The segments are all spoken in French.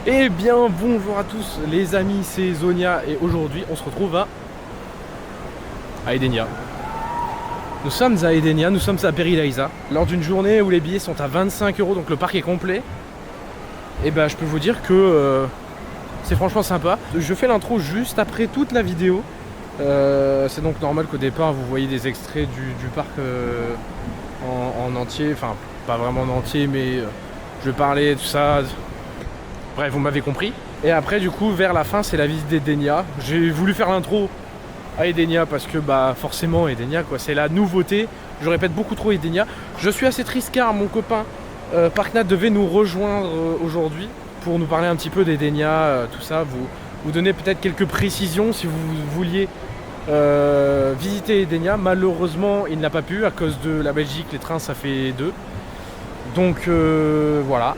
Eh bien bonjour à tous les amis, c'est Zonia et aujourd'hui on se retrouve à Edenia. Nous sommes à Edenia, nous sommes à Peridaisa, lors d'une journée où les billets sont à 25 €, donc le parc est complet. Et bah je peux vous dire que c'est franchement sympa. Je fais l'intro juste après toute la vidéo. C'est donc normal qu'au départ vous voyez des extraits du parc en entier, enfin pas vraiment en entier mais je vais parler tout ça. Bref, vous m'avez compris. Et après, du coup, vers la fin, c'est la visite d'Edenia. J'ai voulu faire l'intro à Edenia parce que, bah, forcément, Edenia, quoi, c'est la nouveauté. Je répète beaucoup trop Edenia. Je suis assez triste car mon copain Parknat devait nous rejoindre aujourd'hui pour nous parler un petit peu d'Edenia, tout ça. Vous donner peut-être quelques précisions si vous vouliez visiter Edenia. Malheureusement, il n'a pas pu à cause de la Belgique. Les trains, ça fait 2. Donc, voilà.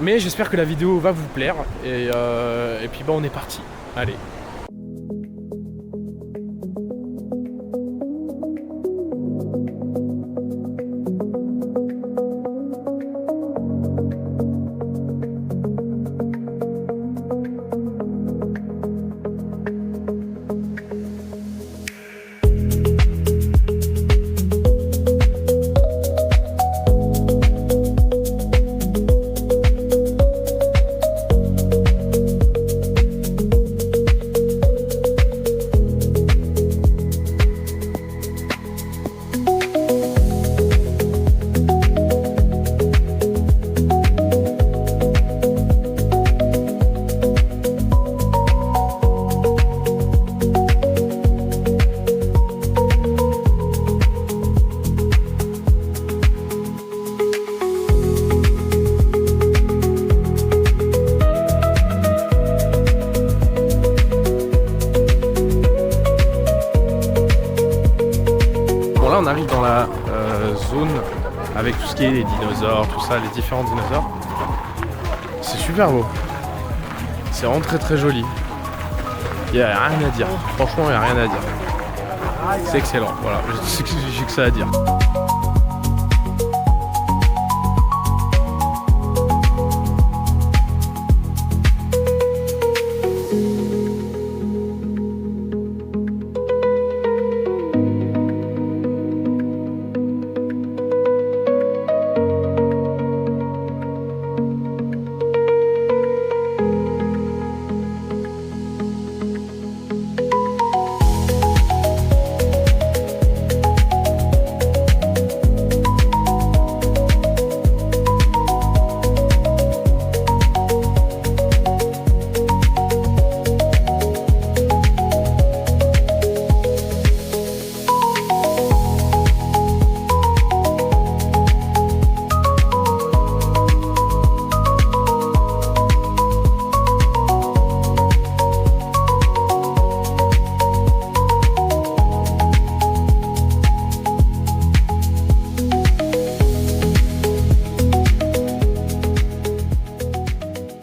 Mais j'espère que la vidéo va vous plaire et puis bah on est parti. Allez. On arrive dans la zone avec tout ce qui est les dinosaures, tout ça, les différents dinosaures. C'est super beau. C'est vraiment très très joli. Il n'y a rien à dire. Franchement, il n'y a rien à dire. C'est excellent. Voilà, j'ai que ça à dire.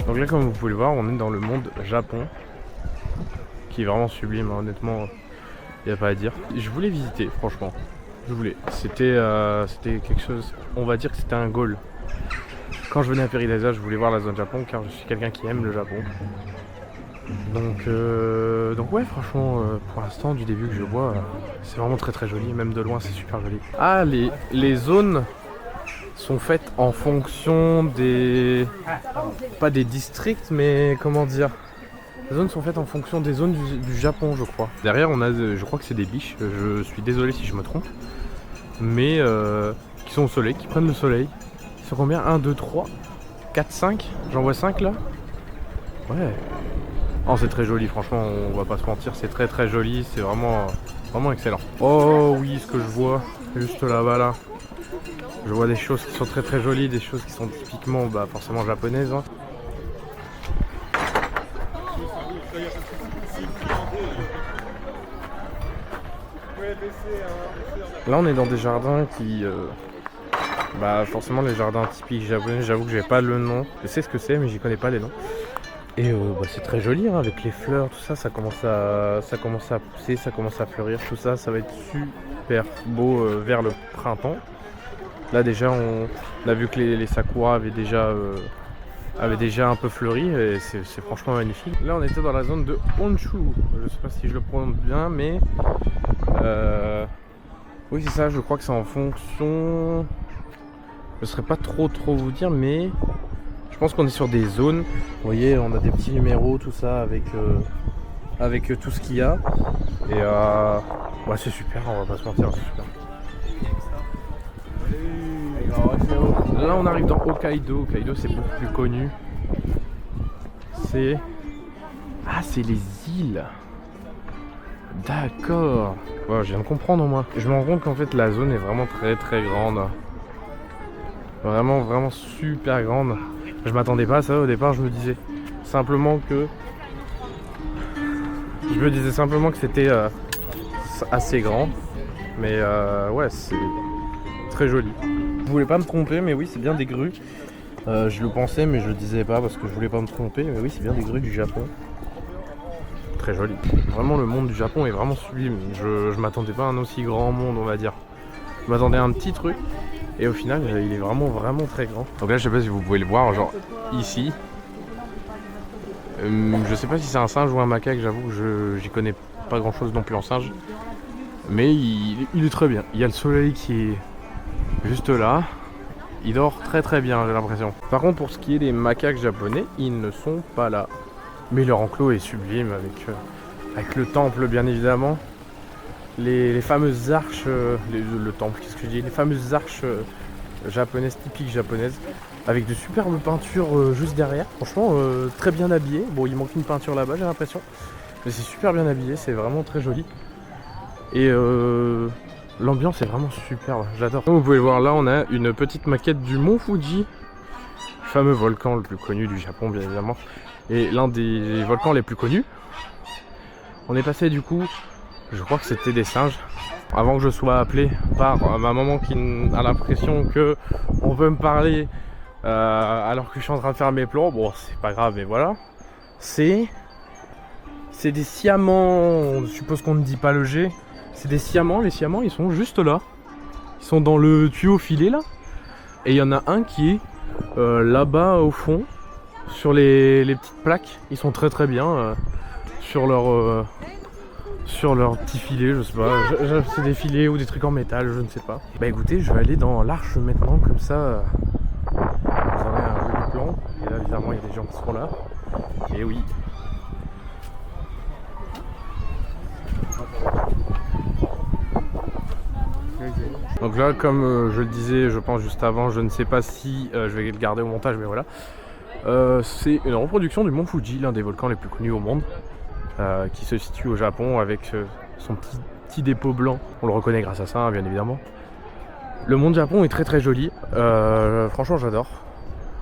Donc là, comme vous pouvez le voir, on est dans le monde Japon, qui est vraiment sublime, hein. Honnêtement, il n'y a pas à dire. Je voulais visiter, franchement, je voulais. C'était quelque chose, on va dire que c'était un goal. Quand je venais à Peridaisa, je voulais voir la zone Japon, car je suis quelqu'un qui aime le Japon. Donc ouais, franchement, pour l'instant, du début que je vois, c'est vraiment très très joli, même de loin c'est super joli. Ah, les zones sont faites en fonction des... pas des districts, mais comment dire, les zones sont faites en fonction des zones du Japon, je crois. Derrière, on a, je crois que c'est des biches, je suis désolé si je me trompe, mais qui sont au soleil, qui prennent le soleil. Ils sont combien? 1, 2, 3, 4, 5? J'en vois 5 là. Ouais. Oh, c'est très joli, franchement, on va pas se mentir, c'est très très joli, c'est vraiment, vraiment excellent. Oh oui, ce que je vois, juste là-bas là. Je vois des choses qui sont très très jolies, des choses qui sont typiquement bah, forcément japonaises. Hein. Là on est dans des jardins qui... bah forcément les jardins typiques japonais, j'avoue que j'ai pas le nom. Je sais ce que c'est mais j'y connais pas les noms. Et bah, c'est très joli hein, avec les fleurs, tout ça, ça commence à pousser, ça commence à fleurir, tout ça, ça va être super beau vers le printemps. Là déjà on a vu que les sakuras avaient déjà avait déjà un peu fleuri et c'est franchement magnifique. Là on était dans la zone de Honshu, je sais pas si je le prononce bien mais oui c'est ça, je crois que c'est en fonction, je ne saurais pas trop vous dire mais je pense qu'on est sur des zones, vous voyez on a des petits numéros tout ça avec tout ce qu'il y a et ouais c'est super, on va pas se mentir, c'est super. Là on arrive dans Hokkaido. Hokkaido c'est beaucoup plus connu. C'est... Ah c'est les îles. D'accord. Ouais, je viens de comprendre moi. Je me rends compte qu'en fait la zone est vraiment très grande. Vraiment super grande. Je m'attendais pas à ça au départ, je me disais simplement que... c'était assez grand. Mais ouais c'est très joli. Je voulais pas me tromper, mais oui, c'est bien des grues. Je le pensais, mais je le disais pas parce que je voulais pas me tromper. Mais oui, c'est bien des grues du Japon. Très joli. Vraiment, le monde du Japon est vraiment sublime. Je m'attendais pas à un aussi grand monde, on va dire. Je m'attendais à un petit truc. Et au final, il est vraiment très grand. Donc là, je sais pas si vous pouvez le voir, genre ici. Je sais pas si c'est un singe ou un macaque, j'avoue que j'y connais pas grand chose non plus en singe. Mais il est très bien. Il y a le soleil qui est juste là, il dort très bien, j'ai l'impression. Par contre, pour ce qui est des macaques japonais, ils ne sont pas là. Mais leur enclos est sublime avec le temple, bien évidemment. Les fameuses arches, le temple, qu'est-ce que je dis? Les fameuses arches japonaises, typiques japonaises, avec de superbes peintures juste derrière. Franchement, très bien habillé. Bon, il manque une peinture là-bas, j'ai l'impression. Mais c'est super bien habillé, c'est vraiment très joli. Et l'ambiance est vraiment superbe, j'adore. Comme vous pouvez le voir là, on a une petite maquette du mont Fuji, le fameux volcan le plus connu du Japon bien évidemment, et l'un des volcans les plus connus. On est passé du coup, je crois que c'était des singes, avant que je sois appelé par ma maman qui a l'impression que on veut me parler alors que je suis en train de faire mes plans. Bon c'est pas grave mais voilà. C'est des siamants, je suppose qu'on ne dit pas le G. C'est des siamants, les siamants ils sont juste là. Ils sont dans le tuyau filé là. Et il y en a un qui est là-bas au fond, sur les petites plaques. Ils sont très bien sur leur petit filet, je sais pas. C'est des filets ou des trucs en métal, je ne sais pas. Bah écoutez, je vais aller dans l'arche maintenant, comme ça vous aurez un joli plan. Et là évidemment il y a des gens qui seront là. Et oui. Donc là, comme je le disais, je pense juste avant, je ne sais pas si je vais le garder au montage, mais voilà. C'est une reproduction du mont Fuji, l'un des volcans les plus connus au monde, qui se situe au Japon avec son petit dépôt blanc. On le reconnaît grâce à ça, hein, bien évidemment. Le monde Japon est très joli. Franchement, j'adore.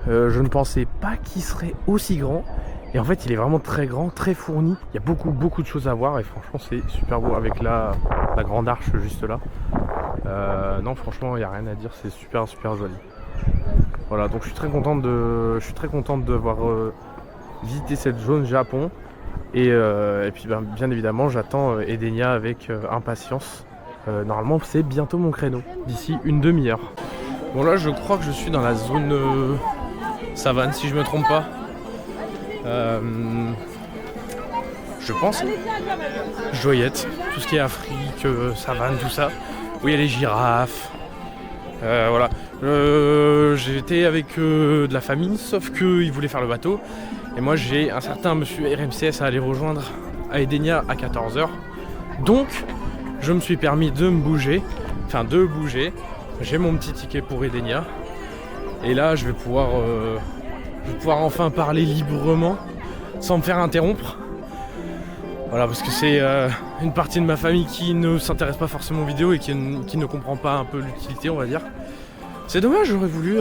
Je ne pensais pas qu'il serait aussi grand. Et en fait, il est vraiment très grand, très fourni. Il y a beaucoup de choses à voir et franchement, c'est super beau avec la grande arche juste là. Non, franchement, il n'y a rien à dire, c'est super joli. Voilà, donc je suis très contente d'avoir visité cette zone Japon. Et puis bien évidemment, j'attends Edenia avec impatience. Normalement, c'est bientôt mon créneau, d'ici une demi-heure. Bon là, je crois que je suis dans la zone savane, si je me trompe pas. Je pense Joyette, tout ce qui est Afrique, savane, tout ça. Où il y a les girafes. Voilà. J'étais avec de la famille, sauf qu'ils voulaient faire le bateau. Et moi j'ai un certain monsieur RMCS à aller rejoindre à Edenia à 14 h. Donc je me suis permis de bouger. J'ai mon petit ticket pour Edenia. Et là je vais pouvoir enfin parler librement sans me faire interrompre. Voilà, parce que c'est une partie de ma famille qui ne s'intéresse pas forcément aux vidéos et qui ne comprend pas un peu l'utilité, on va dire. C'est dommage, j'aurais voulu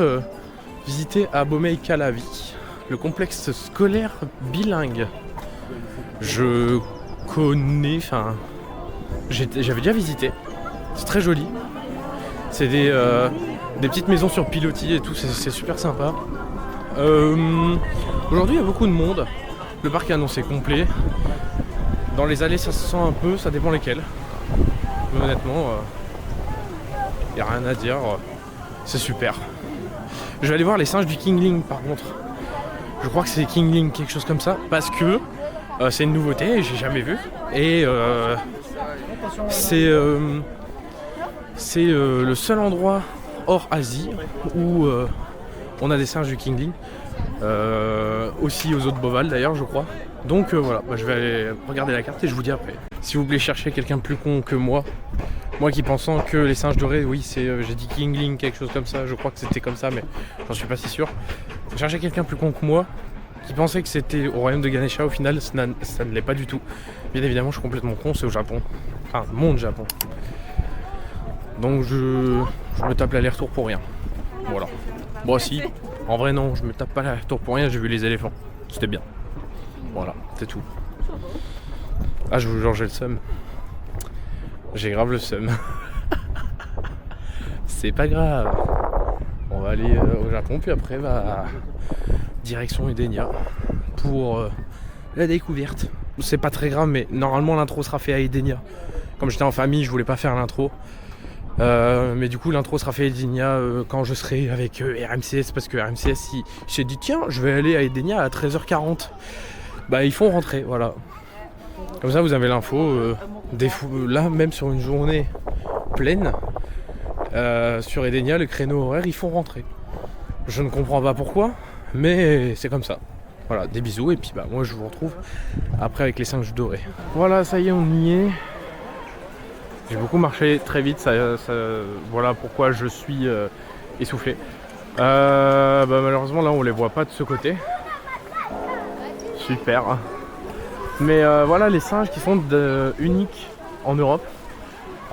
visiter Abomey Calavi, le complexe scolaire bilingue. Je connais, j'avais déjà visité, c'est très joli. C'est des petites maisons sur pilotis et tout, c'est super sympa. Aujourd'hui il y a beaucoup de monde, le parc est annoncé complet. Dans les allées ça se sent un peu, ça dépend lesquelles. Mais honnêtement, y a rien à dire, c'est super. Je vais aller voir les singes du Kingling par contre. Je crois que c'est Kingling, quelque chose comme ça, parce que c'est une nouveauté, j'ai jamais vu. Et c'est le seul endroit hors Asie où on a des singes du Kingling. Aussi aux autres Boval d'ailleurs, je crois. Donc voilà, je vais aller regarder la carte et je vous dis après. Si vous voulez chercher quelqu'un de plus con que moi qui pensant que les singes dorés, oui, c'est j'ai dit Kingling, quelque chose comme ça, je crois que c'était comme ça, mais j'en suis pas si sûr. Chercher quelqu'un plus con que moi qui pensait que c'était au royaume de Ganesha, au final ça ne l'est pas du tout. Bien évidemment, je suis complètement con, c'est au Japon. Enfin, monde Japon. Donc je me tape l'aller-retour pour rien. Voilà. Bon, si, en vrai non, je me tape pas l'aller-retour pour rien, j'ai vu les éléphants. C'était bien. Voilà, c'est tout. Ah, je vous jure, j'ai le seum. J'ai grave le seum. C'est pas grave. On va aller au Japon, puis après, direction Edenia pour la découverte. C'est pas très grave, mais normalement l'intro sera fait à Edenia. Comme j'étais en famille, je voulais pas faire l'intro. Mais du coup l'intro sera fait à Edenia quand je serai avec RMCS, parce que RMCS il s'est dit tiens, je vais aller à Edenia à 13h40. Ils font rentrer, voilà. Comme ça vous avez l'info. Là même sur une journée pleine sur Edenia, le créneau horaire, ils font rentrer. Je ne comprends pas pourquoi, mais c'est comme ça. Voilà, des bisous et puis moi je vous retrouve après avec les singes dorés. Voilà, ça y est, on y est. J'ai beaucoup marché très vite, voilà pourquoi je suis essoufflé. Malheureusement là on les voit pas de ce côté. Super. Mais voilà les singes qui sont uniques en Europe.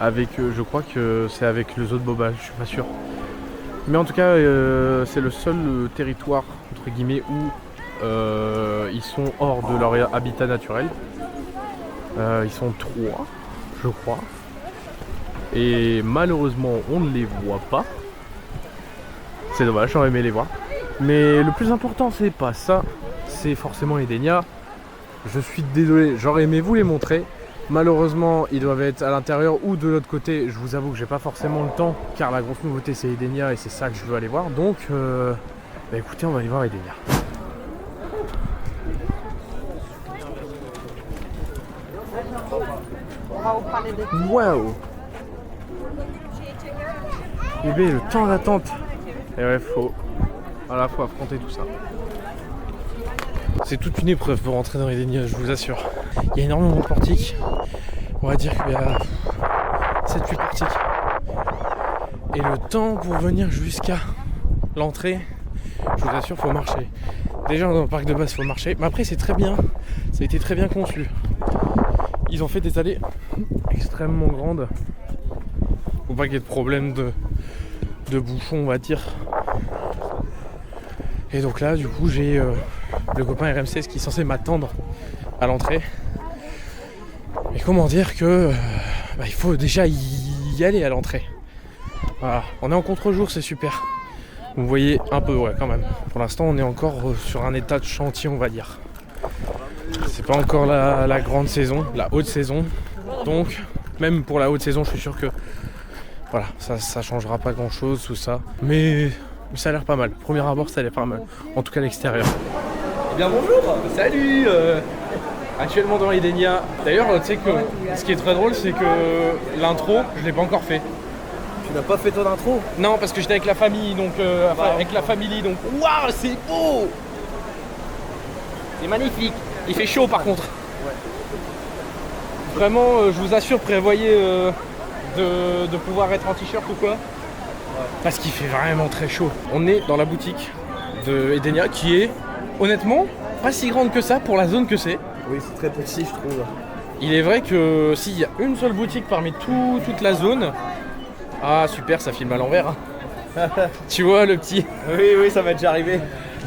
Avec, je crois que c'est avec les autres Boval, je suis pas sûr. Mais en tout cas c'est le seul territoire entre guillemets où ils sont hors de leur habitat naturel. Ils sont 3, je crois. Et malheureusement on ne les voit pas. C'est dommage, j'aurais aimé les voir. Mais le plus important c'est pas ça, c'est forcément Edenia. Je suis désolé, j'aurais aimé vous les montrer. Malheureusement ils doivent être à l'intérieur ou de l'autre côté. Je vous avoue que j'ai pas forcément le temps, car la grosse nouveauté c'est Edenia et c'est ça que je veux aller voir. Donc écoutez, on va aller voir Edenia. Waouh! Bébé, le temps d'attente. Et ouais, faut affronter tout ça. C'est toute une épreuve pour rentrer dans Edenia, je vous assure. Il y a énormément de portiques. On va dire qu'il y a 7-8 portiques. Et le temps pour venir jusqu'à l'entrée, je vous assure, faut marcher. Déjà dans le parc de base, faut marcher. Mais après, c'est très bien. Ça a été très bien conçu. Ils ont fait des allées extrêmement grandes. Faut pas qu'il y ait de problème de bouchons, on va dire. Et donc là, du coup, j'ai le copain RMCS qui est censé m'attendre à l'entrée. Et comment dire que il faut déjà y aller à l'entrée. Voilà, on est en contre-jour, c'est super. Vous voyez un peu, ouais, quand même. Pour l'instant, on est encore sur un état de chantier, on va dire. C'est pas encore la grande saison, la haute saison. Donc, même pour la haute saison, je suis sûr que voilà, ça changera pas grand chose, tout ça. Mais ça a l'air pas mal. Premier abord, ça a l'air pas mal. En tout cas, à l'extérieur. Eh bien, bonjour. Salut. Actuellement dans Edenia. D'ailleurs, tu sais que ce qui est très drôle, c'est que l'intro, je l'ai pas encore fait. Tu n'as pas fait ton intro? Non, parce que j'étais avec la famille, donc avec la famille, donc waouh, c'est beau. C'est magnifique. Il fait chaud par contre. Ouais. Vraiment, je vous assure, prévoyez de pouvoir être en t-shirt ou quoi. Ouais. Parce qu'il fait vraiment très chaud. On est dans la boutique de Edenia qui est, honnêtement, pas si grande que ça pour la zone que c'est. Oui, c'est très petit, je trouve. Il est vrai que s'il y a une seule boutique parmi toute la zone... Ah super, ça filme à l'envers. Hein. Tu vois le petit. Oui, ça m'est déjà arrivé.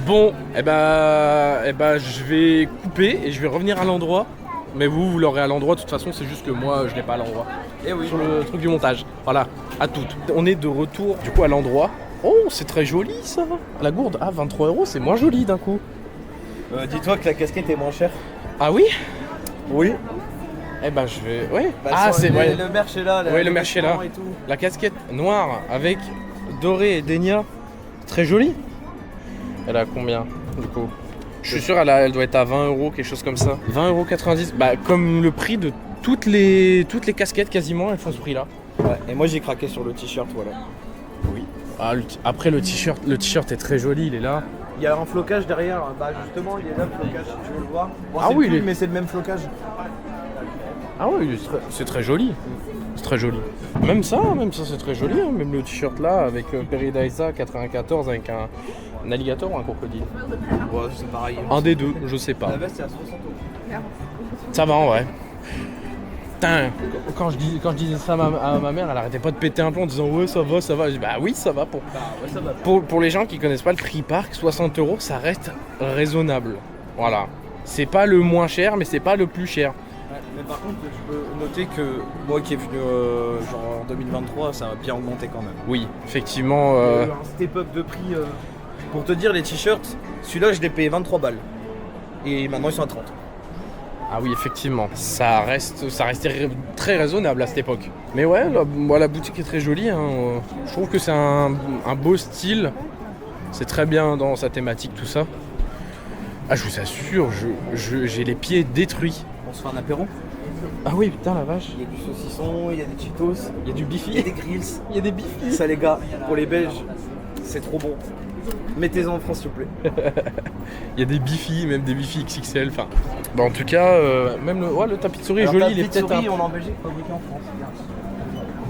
Bon, je vais couper et je vais revenir à l'endroit. Mais vous l'aurez à l'endroit, de toute façon, c'est juste que moi, je l'ai pas à l'endroit. Et oui. Sur le truc du montage. Voilà, à toutes. On est de retour, du coup, à l'endroit. Oh, c'est très joli, ça. La gourde, 23 €, c'est moins joli, d'un coup. Dis-toi que la casquette est moins chère. Ah oui? Oui. Je vais... Ouais. C'est vrai. Le merch est là. Oui, le merch est là. Et tout. La casquette noire avec doré et Edenia. Très jolie. Elle a combien, du coup? Je suis sûr elle doit être à 20 euros, quelque chose comme ça. 20,90 €. Bah comme le prix de toutes les casquettes quasiment, elles font ce prix-là. Ouais, et moi j'ai craqué sur le t-shirt, voilà. Oui. Ah, après le t-shirt est très joli, il est là. Il y a un flocage derrière, bah justement il est là le flocage, tu veux le voir. Bon, Ah c'est oui, plus, il est- mais c'est le même flocage. Ah oui, c'est très joli. C'est très joli. Même ça c'est très joli. Hein. Même le t-shirt là avec Peridaisa 94 avec un alligator ou un crocodile. Ouais, c'est pareil. Un des deux, je sais pas. La veste c'est à 60 €. Ça va en vrai. Putain, quand je disais ça à ma mère, elle arrêtait pas de péter un plomb en disant ouais ça va, ça va. Je dis, bah oui ça va Bah ouais, ça va. pour les gens qui connaissent pas le free park, 60 € ça reste raisonnable. Voilà. C'est pas le moins cher mais c'est pas le plus cher. Ouais, mais par contre, je peux noter que moi qui est venu genre en 2023, ça a bien augmenté quand même. Oui, effectivement. Il y a eu un step-up de prix. Pour te dire, les t-shirts, celui-là je l'ai payé 23 balles. Et maintenant ils sont à 30. Ah oui, effectivement, ça restait très raisonnable à cette époque. Mais ouais, la boutique est très jolie. Hein. Je trouve que c'est un beau style. C'est très bien dans sa thématique, tout ça. Ah, je vous assure, j'ai les pieds détruits. On se fait un apéro. Ah oui, putain, la vache. Il y a du saucisson, il y a des Cheetos, Il y a du bifi. il y a des grills. Il y a des bifis. Ça les gars, pour les Belges, c'est trop bon. Mettez-en en France s'il vous plaît. Il y a des bifis, même des bifis XXL. Enfin, bah, en tout cas, même le tapis de souris est Alors, joli. ta Il est petite peut-être souris, on l'a en Belgique, fabriqué en France.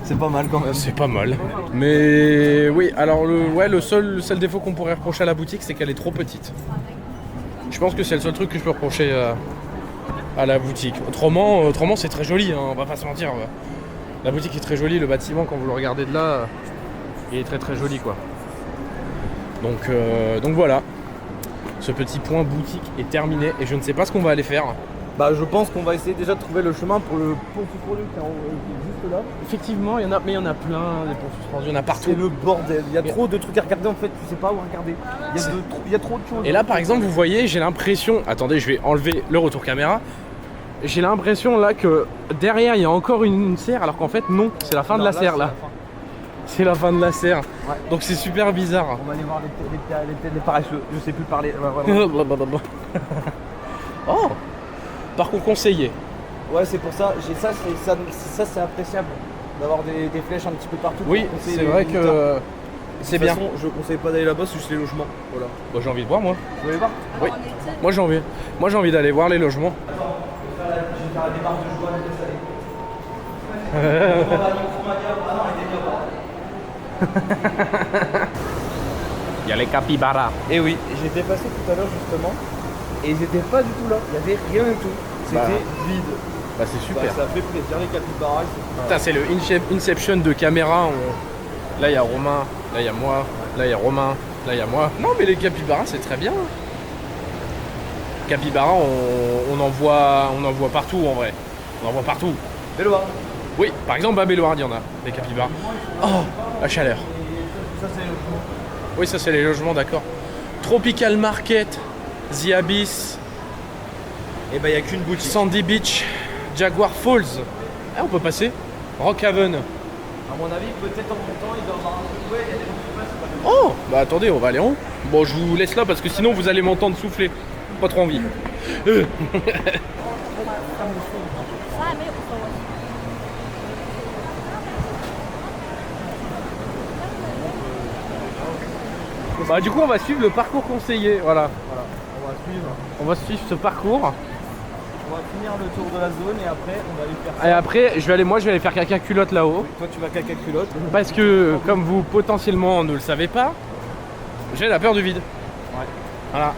C'est pas mal quand même. C'est pas mal. Mais oui, alors le seul défaut qu'on pourrait reprocher à la boutique, c'est qu'elle est trop petite. Je pense que c'est le seul truc que je peux reprocher à la boutique. Autrement c'est très joli, hein, on va pas se mentir. La boutique est très jolie, le bâtiment, quand vous le regardez de là, il est très très joli quoi. Donc voilà. Ce petit point boutique est terminé et je ne sais pas ce qu'on va aller faire. Bah je pense qu'on va essayer déjà de trouver le chemin pour le pont suspendu qui est juste là. Effectivement, il y en a plein, des ponts suspendus, il y en a partout. C'est le bordel, il y a trop de trucs à regarder en fait, tu sais pas où regarder. Il y a trop de choses. Et là par exemple vous voyez j'ai l'impression, attendez je vais enlever le retour caméra, j'ai l'impression là que derrière il y a encore une serre alors qu'en fait non, c'est la fin de la serre là. C'est la fin de la serre, Ouais. donc c'est super bizarre. On va aller voir les paresseux, je sais plus parler. Ouais, vraiment. Oh, parcours conseillé. Ouais c'est pour ça, c'est appréciable d'avoir des flèches un petit peu partout. Oui, pour conseiller c'est les vrai visiteurs. que c'est De toute bien. façon, je conseille pas d'aller là-bas, c'est juste les logements. Voilà. Bon, j'ai envie de voir moi. Vous voulez voir? Oui, moi j'ai envie d'aller voir les logements. Je vais faire la démarche de joie de Il y a les capybaras. Et oui, j'étais passé tout à l'heure justement, et ils étaient pas du tout là, il y avait rien du tout. C'était Bah, vide. Bah c'est super. Bah, ça fait plaisir les capybaras. Putain, c'est le Inception de caméra. Là il y a Romain, là il y a moi, là il y a Romain, là il y a moi. Non mais les capybaras c'est très bien. Capybaras on en voit partout en vrai. On en voit partout. Béloir. Oui, par exemple à Belloard il y en a, des capybaras. Oh, la chaleur. Ça c'est le Oui ça c'est les logements d'accord. Tropical Market, The Abyss, Et bah il y a qu'une boutique. Sandy Beach, Jaguar Falls. Ah on peut passer. Rockhaven. À mon avis, peut-être en montant, il doit y avoir un truc. Ouais, il y a des gens qui passent, c'est pas Oh, bah attendez, on va aller en haut. Bon, je vous laisse là parce que sinon vous allez m'entendre souffler. Pas trop envie. Bah du coup, on va suivre le parcours conseillé. Voilà. Voilà, on va suivre. On va suivre ce parcours. On va finir le tour de la zone et après on va aller faire ça. Et après, moi je vais aller faire caca culotte là-haut. Toi tu vas caca culotte. Parce que, comme vous potentiellement ne le savez pas, j'ai la peur du vide. Ouais. Voilà.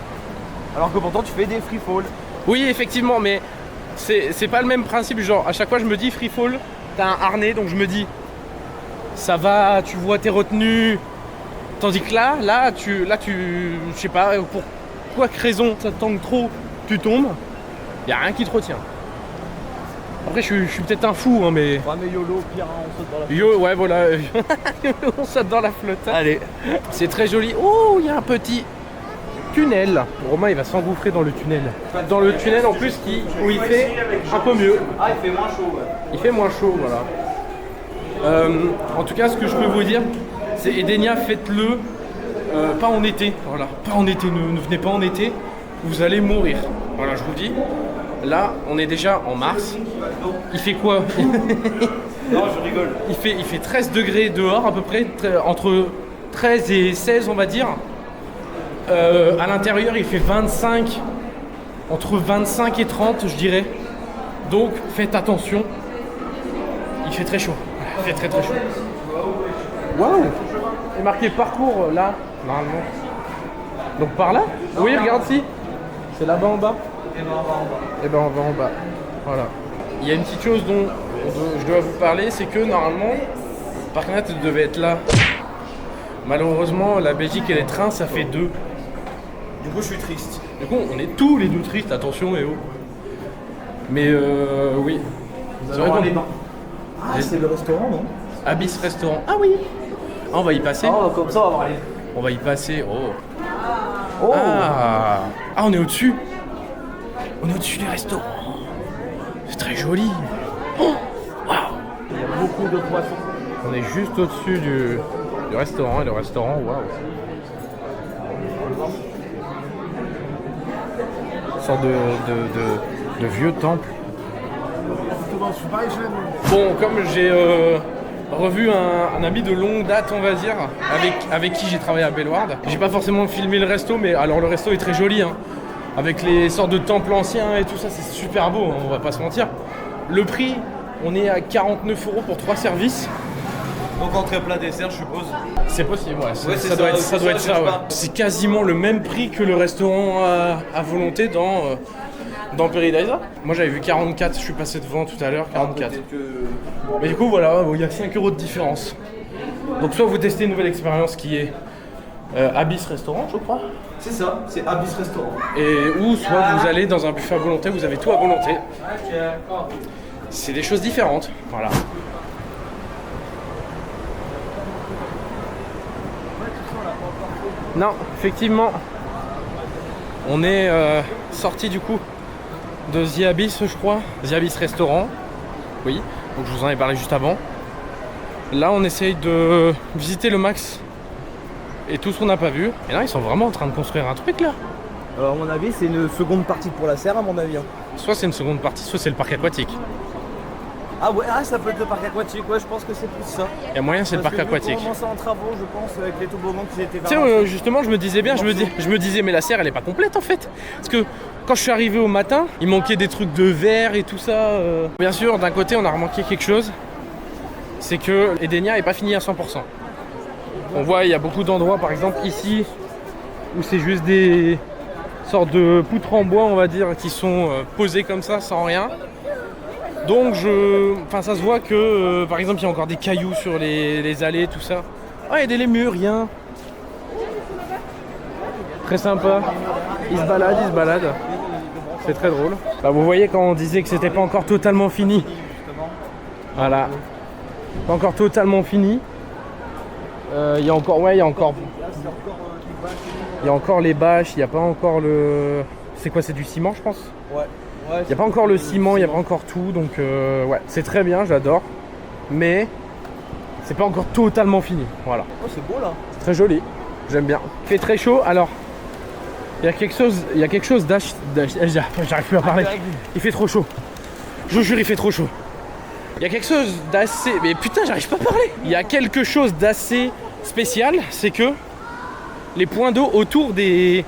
Alors que pourtant tu fais des free fall. Oui, effectivement, mais c'est pas le même principe. Genre, à chaque fois, je me dis free fall, t'as un harnais, donc je me dis ça va, tu vois tes retenues. Tandis que là, tu, je sais pas, pour quoi que raison, ça te tangue trop, tu tombes, y a rien qui te retient. Après, je suis peut-être un fou, hein, mais. Ouais, mais YOLO, pire, hein, on saute dans la flotte. Yo, ouais, voilà, on saute dans la flotte. Allez. C'est très joli. Oh, il y a un petit tunnel. Romain, il va s'engouffrer dans le tunnel. Dans le tunnel, en plus, où il fait un peu mieux. Ah, il fait moins chaud, ouais. Il fait moins chaud, voilà. En tout cas, ce que je peux vous dire, c'est Edenia, faites-le pas en été. Voilà, pas en été, ne venez pas en été. vous allez mourir. Voilà, je vous dis. Là, on est déjà en mars. Il fait quoi? Non, je rigole. Il fait 13 degrés dehors à peu près, entre 13 et 16 on va dire. À l'intérieur il fait 25, entre 25 et 30 je dirais. Donc faites attention. Il fait très chaud. Il fait très chaud. Waouh! Il est marqué parcours là, normalement. Donc par là? Oui, regarde si. C'est là-bas en bas. Et ben on va en bas. Voilà. Il y a une petite chose dont je dois vous parler, c'est que normalement, Parknet devait être là. Malheureusement, la Belgique et les trains, ça fait 2. Du coup, je suis triste. Du coup, on est tous les deux tristes, attention et oh. Mais oui. C'est vrai qu'on est dans. Ah, c'est le restaurant, non? Abyss Restaurant. Ah oui. Ah, on va y passer. Oh, comme ça, on va voir les. On va y passer. Oh. Oh. Ah, on est au-dessus. On est au-dessus du restaurant. C'est très joli. Oh, waouh. Il y a beaucoup de poissons. On est juste au-dessus du restaurant et le restaurant, waouh. Une sorte de vieux temple. Bon, comme j'ai revu un ami de longue date, on va dire, avec qui j'ai travaillé à Bellewaerde. J'ai pas forcément filmé le resto, mais alors le resto est très joli, hein, avec les sortes de temples anciens et tout ça, c'est super beau, hein, on va pas se mentir. Le prix, on est à 49 € pour 3 services. Donc entrée plat dessert, je suppose. C'est possible, ouais. Ouais, Ça doit être ça, ouais. pas. C'est quasiment le même prix que le restaurant à volonté dans Paradise. Moi j'avais vu 44, je suis passé devant tout à l'heure, 44. Mais du coup voilà, il y a 5 € de différence. Donc soit vous testez une nouvelle expérience qui est Abyss Restaurant, je crois. C'est ça, c'est Abyss Restaurant. Ou soit vous allez dans un buffet à volonté, vous avez tout à volonté. C'est des choses différentes, voilà. Non, effectivement, on est sorti du coup de The Abyss, je crois. The Abyss Restaurant, oui, donc je vous en ai parlé juste avant. Là, on essaye de visiter le max et tout ce qu'on n'a pas vu. Et là, ils sont vraiment en train de construire un truc là. Alors, à mon avis, c'est une seconde partie pour la serre, à mon avis. Soit c'est une seconde partie, soit c'est le parc aquatique. Ah ouais, ça peut être le parc aquatique, ouais, je pense que c'est plus ça. Il y a moyen, c'est le parc aquatique. On commence en travaux, je pense, avec les toboggans qui étaient Tu sais, justement, je me disais bien, je me disais, mais la serre, elle est pas complète en fait. Parce que quand je suis arrivé au matin, il manquait des trucs de verre et tout ça. Bien sûr, d'un côté, on a remarqué quelque chose, c'est que Edenia est pas fini à 100%. On voit, il y a beaucoup d'endroits, par exemple ici, où c'est juste des sortes de poutres en bois, on va dire, qui sont posées comme ça, sans rien. Donc ça se voit que par exemple il y a encore des cailloux sur les allées, tout ça. Ah, il y a des lémurs, rien. Très sympa. Ils se baladent. C'est très drôle. Bah, vous voyez quand on disait que c'était pas encore totalement fini. Voilà. Pas encore totalement fini. Il y a encore les bâches, il n'y a pas encore le. C'est quoi, c'est du ciment je pense? Ouais. Il n'y a pas encore le ciment, il n'y a pas encore tout, donc ouais, c'est très bien, j'adore. Mais c'est pas encore totalement fini, voilà. Oh, c'est beau là. C'est très joli, j'aime bien. Il fait très chaud, alors il y a quelque chose j'arrive plus à parler. Il fait trop chaud. Je vous jure, il fait trop chaud. Il y a quelque chose d'assez... Mais putain, j'arrive pas à parler. Il y a quelque chose d'assez spécial, c'est que les points d'eau autour des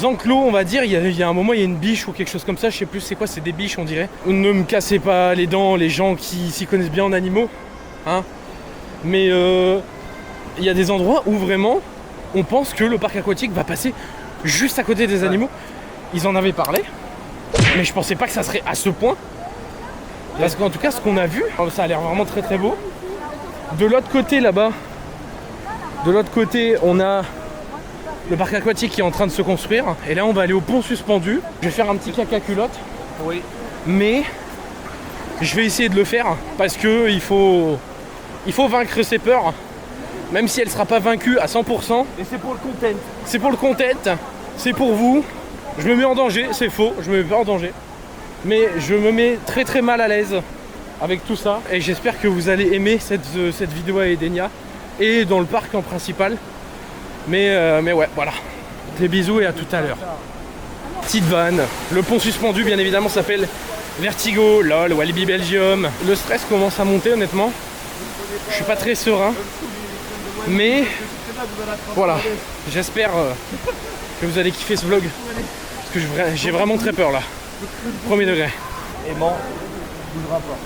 enclos, on va dire, il y a un moment, il y a une biche ou quelque chose comme ça, je sais plus c'est quoi, c'est des biches on dirait. Ne me cassez pas les dents, les gens qui s'y connaissent bien en animaux, hein. Mais il y a des endroits où vraiment on pense que le parc aquatique va passer juste à côté des animaux. Ils en avaient parlé, mais je pensais pas que ça serait à ce point. Parce qu'en tout cas, ce qu'on a vu, ça a l'air vraiment très très beau. De l'autre côté là-bas, on a le parc aquatique qui est en train de se construire. Et là, on va aller au pont suspendu. Je vais faire un petit caca culotte. Oui. Mais je vais essayer de le faire parce que il faut vaincre ses peurs. Même si elle ne sera pas vaincue à 100%. Et c'est pour le content. C'est pour le content. C'est pour vous. Je me mets en danger. C'est faux. Je me mets pas en danger. Mais je me mets très très mal à l'aise avec tout ça. Et j'espère que vous allez aimer cette vidéo à Edenia. Et dans le parc en principal. Mais ouais, voilà. Des bisous et à tout à l'heure. Petite vanne. Le pont suspendu, bien évidemment, s'appelle Vertigo. Lol, Walibi Belgium. Le stress commence à monter, honnêtement. Je suis pas très serein. Mais voilà. J'espère que vous allez kiffer ce vlog. Parce que j'ai vraiment très peur là. Premier degré. Aimant, bougera pas.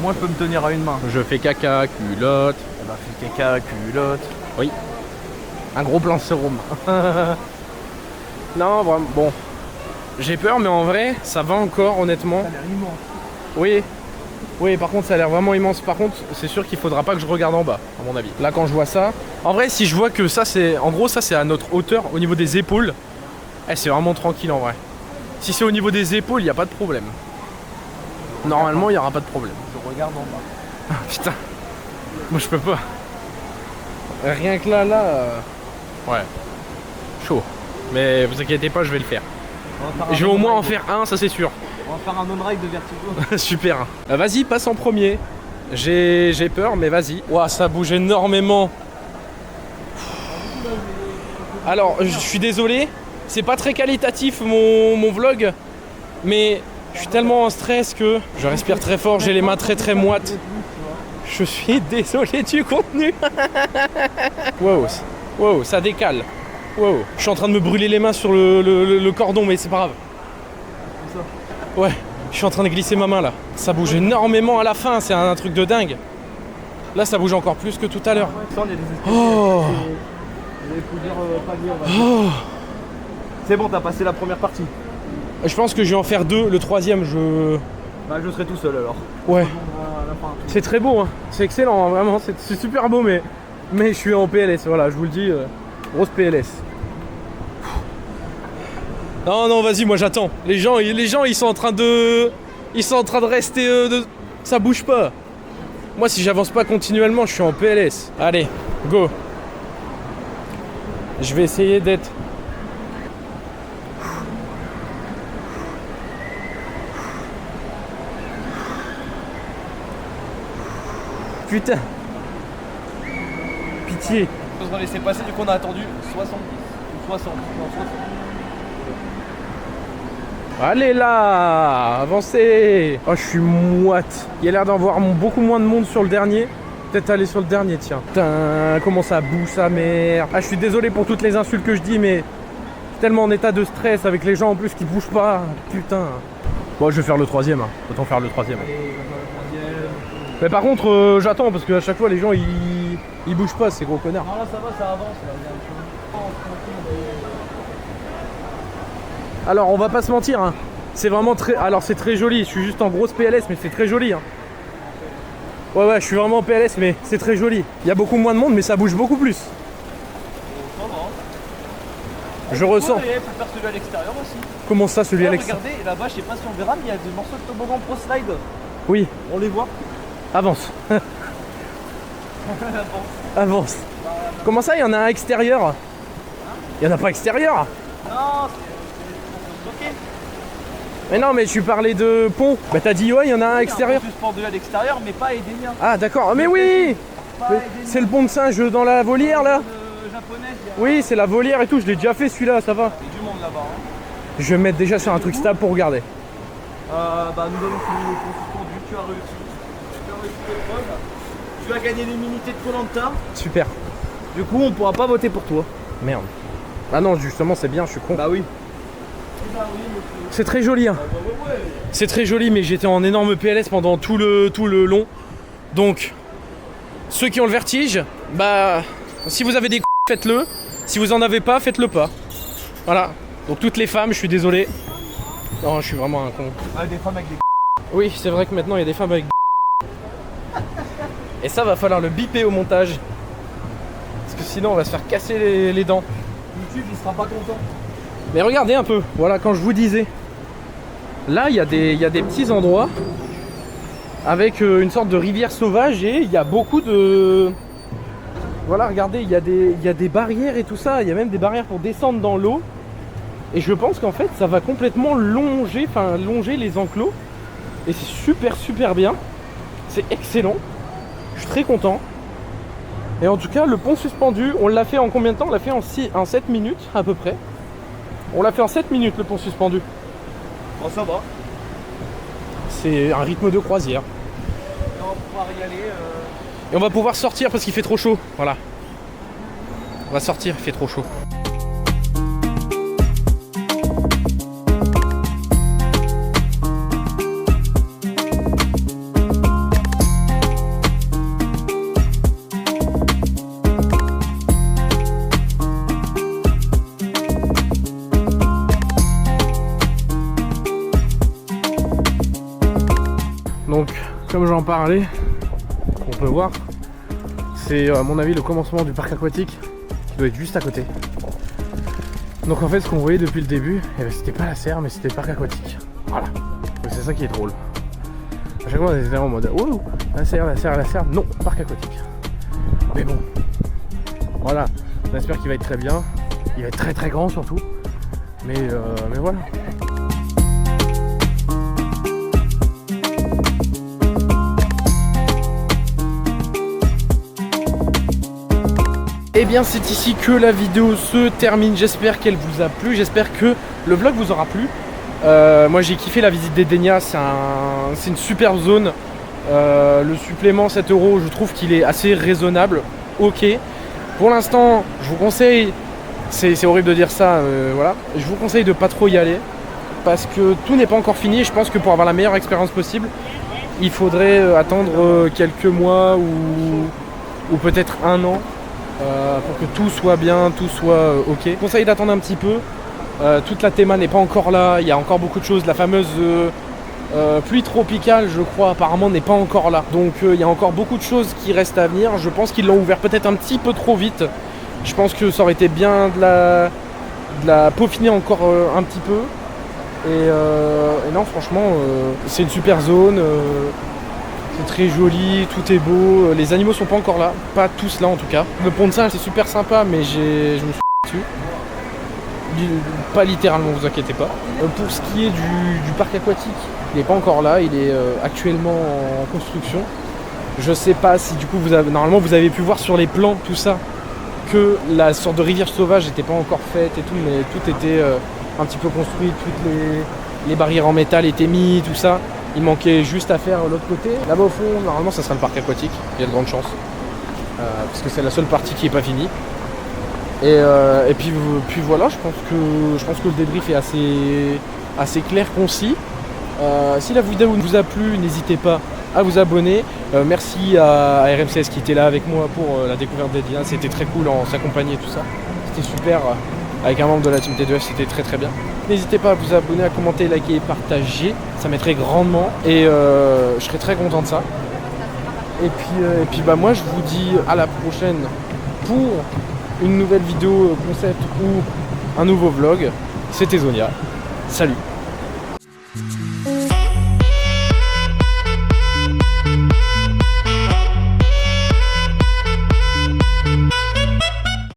Moi, je peux me tenir à une main. Je fais caca, culotte. On a fait caca, culotte. Oui. Un gros plan sérum. Non, vraiment, bon. J'ai peur, mais en vrai, ça va encore, honnêtement. Ça a l'air immense. Oui. Oui, par contre, ça a l'air vraiment immense. Par contre, c'est sûr qu'il faudra pas que je regarde en bas, à mon avis. Là, quand je vois ça. En vrai, si je vois que ça, c'est. En gros, ça, c'est à notre hauteur, au niveau des épaules. Eh, c'est vraiment tranquille en vrai. Si c'est au niveau des épaules, il n'y a pas de problème. Normalement, il n'y aura pas de problème. Je regarde en bas. Putain. Moi, je peux pas. Rien que là, ouais. Chaud. Mais vous inquiétez pas, je vais le faire. Je vais au moins en faire un, ça c'est sûr. On va faire un on-ride de Vertigo. Super. Vas-y, passe en premier. J'ai peur, mais vas-y. Ouah, ça bouge énormément. Alors, je suis désolé. C'est pas très qualitatif mon vlog. Mais je suis tellement en stress que je respire très fort. J'ai les mains très moites. Je suis désolé du contenu. Wow, wow, ça décale. Wow. Je suis en train de me brûler les mains sur le cordon, mais c'est pas grave. Ouais, je suis en train de glisser ma main là. Ça bouge énormément à la fin, c'est un truc de dingue. Là, ça bouge encore plus que tout à l'heure. Oh. Oh. C'est bon, t'as passé la première partie. Je pense que je vais en faire deux. Le troisième, Bah, je serai tout seul alors. Ouais. C'est très beau, hein. C'est excellent, hein, vraiment. C'est super beau, mais je suis en PLS. Voilà, je vous le dis. Grosse PLS. Non, non, vas-y, moi j'attends. Les gens, ils sont en train de rester. Ça bouge pas. Moi, si j'avance pas continuellement, je suis en PLS. Allez, go. Je vais essayer d'être. Putain. Pitié. On va laisser passer, du coup on a attendu 70 ou 60. Non, 60. Allez là, avancez. Oh, je suis moite. Il y a l'air d'en avoir beaucoup moins de monde sur le dernier. Peut-être aller sur le dernier, tiens. Putain, comment ça bouge sa mère. Ah, je suis désolé pour toutes les insultes que je dis, mais je suis tellement en état de stress avec les gens en plus qui bougent pas. Putain. Bon, je vais faire le troisième. Hein. Autant faire le troisième. Allez, le troisième. Mais par contre, j'attends parce qu'à chaque fois les gens ils bougent pas, ces gros connards. Non, là ça va, ça avance. Là. Alors, on va pas se mentir, hein. C'est vraiment très. Alors, c'est très joli. Je suis juste en grosse PLS, mais c'est très joli. Hein. Ouais, je suis vraiment en PLS, mais c'est très joli. Il y a beaucoup moins de monde, mais ça bouge beaucoup plus. Je ressens. On peut faire celui à l'extérieur aussi. Comment ça, celui à l'extérieur? Regardez, là-bas, je sais pas si on verra, mais il y a des morceaux de toboggan pro slide. Oui. On les voit. Avance. Avance. Comment ça, il y en a un extérieur? Il y en a pas extérieur? Non, c'est bloqué. Mais non, mais je suis parlé de pont. Bah t'as dit ouais, il y en a un extérieur. Il y a un pont suspendu à l'extérieur, mais pas Edenia. Ah d'accord, mais oui. C'est le pont de singe dans la volière là. Japonais. Oui, c'est la volière et tout, je l'ai déjà fait celui-là, ça va. Il y a du monde là-bas. Hein. Je vais me mettre déjà sur un truc stable pour regarder. Bah nous avons fini le pont suspendu, tu as réussi. L'épreuve. Tu as gagné l'immunité de Koh-Lanta. Super. Du coup, on pourra pas voter pour toi. Merde. Ah non, justement, c'est bien, je suis con. Bah oui. C'est très joli, hein. C'est très joli, mais j'étais en énorme PLS pendant tout le long. Donc, ceux qui ont le vertige, bah, si vous avez des faites-le. Si vous en avez pas, faites-le pas. Voilà. Donc toutes les femmes, je suis désolé. Non, je suis vraiment un con. Ah, des femmes avec des Oui, c'est vrai que maintenant il y a des femmes avec et ça va falloir le biper au montage. Parce que sinon on va se faire casser les dents. YouTube, il sera pas content. Mais regardez un peu, voilà, quand je vous disais. Là, il y a des petits endroits avec une sorte de rivière sauvage et il y a beaucoup de... Voilà, regardez, il y a des barrières et tout ça. Il y a même des barrières pour descendre dans l'eau. Et je pense qu'en fait, ça va complètement longer les enclos. Et c'est super bien. C'est excellent. Je suis très content. Et en tout cas, le pont suspendu, on l'a fait en combien de temps? On l'a fait en 7 minutes à peu près. On l'a fait en 7 minutes le pont suspendu. Bon, ça va. C'est un rythme de croisière. Et on va pouvoir y aller. Et on va pouvoir sortir parce qu'il fait trop chaud. Voilà. On va sortir, il fait trop chaud. Donc, comme j'en parlais, on peut voir, c'est à mon avis le commencement du parc aquatique qui doit être juste à côté. Donc en fait, ce qu'on voyait depuis le début, eh ben, c'était pas la serre, mais c'était le parc aquatique. Voilà. Donc c'est ça qui est drôle. À chaque fois, on était en mode oh, la serre, la serre, la serre. Non, parc aquatique. Mais bon, voilà. On espère qu'il va être très bien. Il va être très très grand surtout. Mais voilà. Et bien c'est ici que la vidéo se termine, j'espère qu'elle vous a plu, j'espère que le vlog vous aura plu. Moi j'ai kiffé la visite d'Edenia, c'est une super zone. Le supplément 7 €, je trouve qu'il est assez raisonnable, ok. Pour l'instant, je vous conseille, c'est horrible de dire ça, voilà. Je vous conseille de pas trop y aller, parce que tout n'est pas encore fini et je pense que pour avoir la meilleure expérience possible, il faudrait attendre quelques mois ou peut-être un an. Pour que tout soit bien, tout soit ok. Je vous conseille d'attendre un petit peu. Toute la théma n'est pas encore là. Il y a encore beaucoup de choses. La fameuse pluie tropicale, je crois, apparemment n'est pas encore là. Donc il y a encore beaucoup de choses qui restent à venir. Je pense qu'ils l'ont ouvert peut-être un petit peu trop vite. Je pense que ça aurait été bien de la peaufiner encore un petit peu. Et non, franchement, c'est une super zone. C'est très joli, tout est beau, les animaux sont pas encore là, pas tous là en tout cas. Le pont de singe c'est super sympa mais je me suis dessus. Pas littéralement, vous inquiétez pas. Pour ce qui est du parc aquatique, il n'est pas encore là, il est actuellement en construction. Je sais pas si du coup normalement vous avez pu voir sur les plans tout ça que la sorte de rivière sauvage n'était pas encore faite et tout, mais tout était un petit peu construit, toutes les barrières en métal étaient mises, tout ça. Il manquait juste à faire l'autre côté. Là-bas au fond, normalement ça sera le parc aquatique, il y a de grandes chances. Parce que c'est la seule partie qui n'est pas finie. Et puis voilà, je pense que le débrief est assez clair, concis. Si la vidéo vous a plu, n'hésitez pas à vous abonner. Merci à RMCS qui était là avec moi pour la découverte d'Edenia. C'était très cool, on s'accompagnait tout ça. C'était super. Avec un membre de la team T2F, c'était très très bien. N'hésitez pas à vous abonner, à commenter, liker et partager. Ça m'aiderait grandement et je serais très content de ça. Et puis bah moi je vous dis à la prochaine pour une nouvelle vidéo concept ou un nouveau vlog. C'était Zonia. Salut!